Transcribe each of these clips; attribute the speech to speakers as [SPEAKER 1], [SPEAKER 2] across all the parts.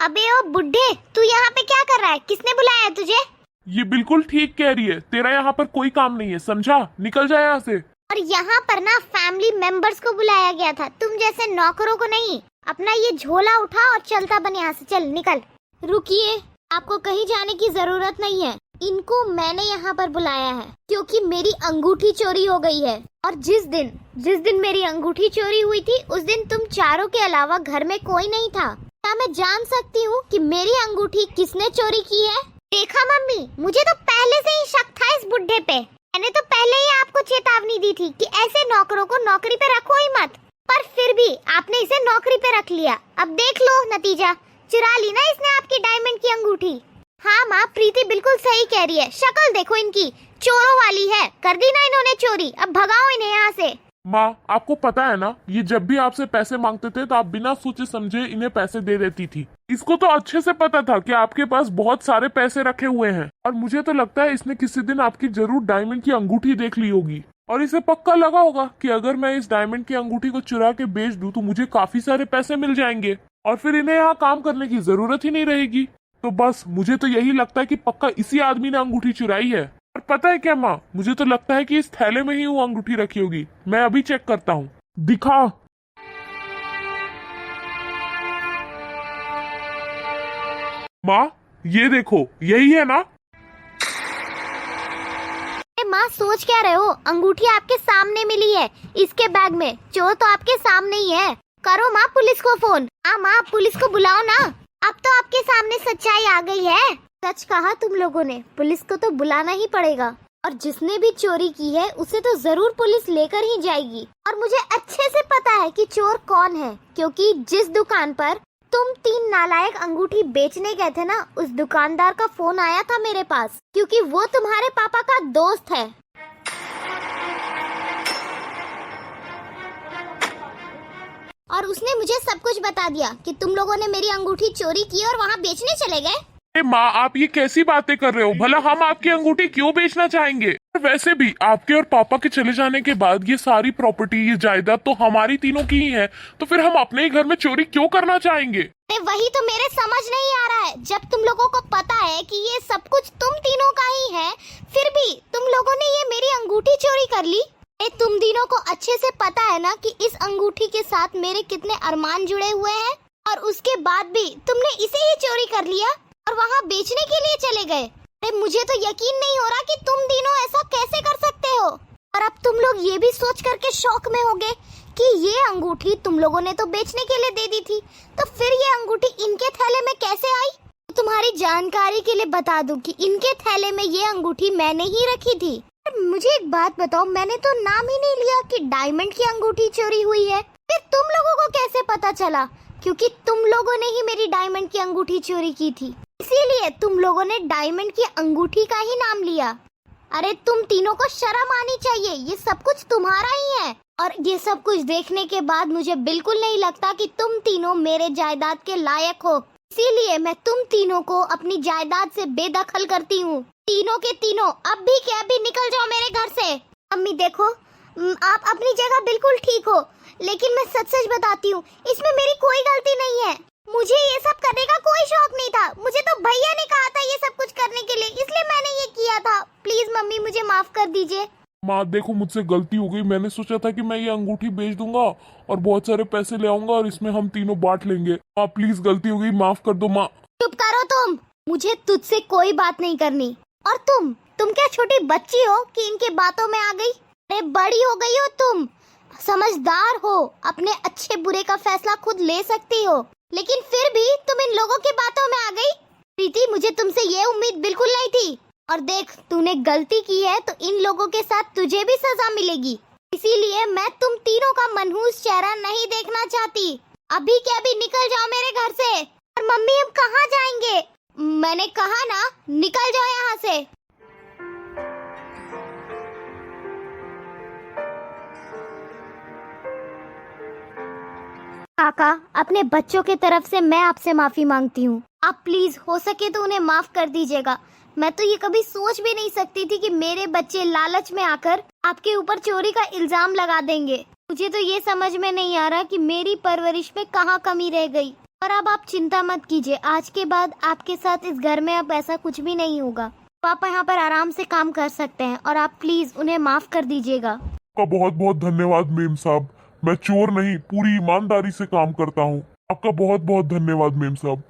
[SPEAKER 1] अबे ओ बुड्ढे, तू यहाँ पे क्या कर रहा है? किसने बुलाया है तुझे?
[SPEAKER 2] ये बिल्कुल ठीक कह रही है। तेरा यहाँ पर कोई काम नहीं है, समझा? निकल जा यहाँ से।
[SPEAKER 1] और यहाँ पर ना फैमिली मेंबर्स को बुलाया गया था, तुम जैसे नौकरों को नहीं। अपना ये झोला उठा और चलता बन यहाँ से, चल निकल। रुकिए, आपको कहीं जाने की जरूरत नहीं है। इनको मैंने यहाँ पर बुलाया है क्योंकि मेरी अंगूठी चोरी हो गई है। और जिस दिन मेरी अंगूठी चोरी हुई थी उस दिन तुम चारों के अलावा घर में कोई नहीं था। क्या मैं जान सकती हूँ कि मेरी अंगूठी किसने चोरी की है? देखा मम्मी, मुझे तो पहले से ही शक था इस बुड्ढे पे। मैंने तो पहले ही आपको चेतावनी दी थी कि ऐसे नौकरों को नौकरी पे रखो ही मत, पर फिर भी आपने इसे नौकरी पे रख लिया। अब देख लो नतीजा, चुरा ली ना इसने आपकी डायमंड की अंगूठी। हाँ माँ, प्रीति बिल्कुल सही कह रही है। शक्ल देखो इनकी, चोरों वाली है। कर दी ना इन्होंने चोरी, अब भगाओ इन्हें यहाँ से।
[SPEAKER 2] माँ, आपको पता है ना, ये जब भी आपसे पैसे मांगते थे तो आप बिना सोचे समझे इन्हें पैसे दे देती थी। इसको तो अच्छे से पता था कि आपके पास बहुत सारे पैसे रखे हुए हैं, और मुझे तो लगता है इसने किसी दिन आपकी जरूर डायमंड की अंगूठी देख ली होगी, और इसे पक्का लगा होगा कि अगर मैं इस डायमंड की अंगूठी को चुरा के बेच दूं तो मुझे काफी सारे पैसे मिल जाएंगे और फिर इन्हें यहाँ काम करने की जरूरत ही नहीं रहेगी। तो बस मुझे तो यही लगता है कि पक्का इसी आदमी ने अंगूठी चुराई है। और पता है क्या माँ, मुझे तो लगता है कि इस थैले में ही वो अंगूठी रखी होगी। मैं अभी चेक करता हूँ। दिखा। माँ, ये देखो, यही है ना?
[SPEAKER 1] माँ सोच क्या रहे हो? अंगूठी आपके सामने मिली है, इसके बैग में। चोर तो आपके सामने ही है। करो माँ पुलिस को फोन। हाँ माँ, पुलिस को बुलाओ ना। अब तो आपके सामने सच्चाई आ गई है। सच कहा तुम लोगों ने, पुलिस को तो बुलाना ही पड़ेगा। और जिसने भी चोरी की है उसे तो जरूर पुलिस लेकर ही जाएगी। और मुझे अच्छे से पता है कि चोर कौन है, क्योंकि जिस दुकान पर तुम तीन नालायक अंगूठी बेचने गए थे ना, उस दुकानदार का फोन आया था मेरे पास, क्योंकि वो तुम्हारे पापा का दोस्त है। और उसने मुझे सब कुछ बता दिया कि तुम लोगों ने मेरी अंगूठी चोरी की और वहाँ बेचने चले गए।
[SPEAKER 2] माँ, आप ये कैसी बातें कर रहे हो? भला हम आपकी अंगूठी क्यों बेचना चाहेंगे? वैसे भी आपके और पापा के चले जाने के बाद ये सारी प्रॉपर्टी, ये जायदाद तो हमारी तीनों की ही है, तो फिर हम अपने ही घर में चोरी क्यों करना चाहेंगे?
[SPEAKER 1] वही तो मेरे समझ नहीं आ रहा है। जब तुम लोगों को पता है कि ये सब कुछ तुम तीनों का ही है, फिर भी तुम लोगों ने ये मेरी अंगूठी चोरी कर ली। तुम तीनों को अच्छे से पता है ना कि इस अंगूठी के साथ मेरे कितने अरमान जुड़े हुए हैं, और उसके बाद भी तुमने इसे ही चोरी कर लिया और वहाँ बेचने के लिए चले गए। अरे मुझे तो यकीन नहीं हो रहा कि तुम तीनों ऐसा कैसे कर सकते हो। और अब तुम लोग ये भी सोच करके शौक में होगे कि ये अंगूठी तुम लोगों ने तो बेचने के लिए दे दी थी, तो फिर ये अंगूठी इनके थैले में कैसे आई? तो तुम्हारी जानकारी के लिए बता दूं कि इनके थैले में ये अंगूठी मैंने ही रखी थी। मुझे एक बात बताओ, मैंने तो नाम ही नहीं लिया कि डायमंड की अंगूठी चोरी हुई है। फिर तुम लोगों को कैसे पता चला? क्योंकि तुम लोगों ने ही मेरी डायमंड की अंगूठी चोरी की थी, इसीलिए तुम लोगों ने डायमंड की अंगूठी का ही नाम लिया। अरे तुम तीनों को शर्म आनी चाहिए, ये सब कुछ तुम्हारा ही है। और ये सब कुछ देखने के बाद मुझे बिल्कुल नहीं लगता कि तुम तीनों मेरे जायदाद के लायक हो, इसीलिए मैं तुम तीनों को अपनी जायदाद से बेदखल करती हूँ। तीनों के तीनों अब भी के अभी निकल जाओ मेरे घर से। अम्मी देखो, आप अपनी जगह बिल्कुल ठीक हो, लेकिन मैं सच सच बताती हूँ, इसमें मेरी कोई गलती नहीं है। मुझे ये सब करने का कोई शौक नहीं था। मुझे तो भैया ने कहा था ये सब कुछ करने के लिए, इसलिए मैंने ये किया था। प्लीज मम्मी मुझे माफ कर दीजिए।
[SPEAKER 2] माँ देखो, मुझसे गलती हो गई। मैंने सोचा था कि मैं ये अंगूठी बेच दूंगा और बहुत सारे पैसे ले आऊंगा और इसमें हम तीनों बांट लेंगे। माँ प्लीज, गलती हो गई, माफ कर दो माँ।
[SPEAKER 1] चुप करो तुम, मुझे तुझसे कोई बात नहीं करनी। और तुम क्या छोटी बच्ची हो कि इनके बातों में आ गई? अरे बड़ी हो गई हो तुम, समझदार हो, अपने अच्छे बुरे का फैसला खुद ले सकती हो, लेकिन फिर भी तुम इन लोगों की बातों में आ गई। प्रीति, मुझे तुमसे ये उम्मीद बिल्कुल नहीं थी। और देख, तूने गलती की है तो इन लोगों के साथ तुझे भी सजा मिलेगी, इसीलिए मैं तुम तीनों का मनहूस चेहरा नहीं देखना चाहती। अभी के अभी निकल जाओ मेरे घर से। और मम्मी हम कहाँ जाएंगे? मैंने कहा ना, निकल जाओ यहाँ से। काका, अपने बच्चों के तरफ से मैं आपसे माफी मांगती हूँ। आप प्लीज हो सके तो उन्हें माफ कर दीजिएगा। मैं तो ये कभी सोच भी नहीं सकती थी कि मेरे बच्चे लालच में आकर आपके ऊपर चोरी का इल्जाम लगा देंगे। मुझे तो ये समझ में नहीं आ रहा कि मेरी परवरिश में कहाँ कमी रह गई। और अब आप चिंता मत कीजिए, आज के बाद आपके साथ इस घर में अब ऐसा कुछ भी नहीं होगा। पापा यहाँ पर आराम से काम कर सकते हैं और आप प्लीज उन्हें माफ कर दीजिएगा।
[SPEAKER 2] आपका बहुत बहुत धन्यवाद मेम साहब। मैं चोर नहीं, पूरी ईमानदारी से काम करता हूँ। आपका बहुत बहुत धन्यवाद मेम साहब।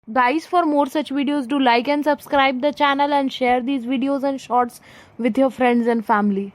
[SPEAKER 3] Guys, for more such videos, do like and subscribe the channel and share these videos and shorts with your friends and family.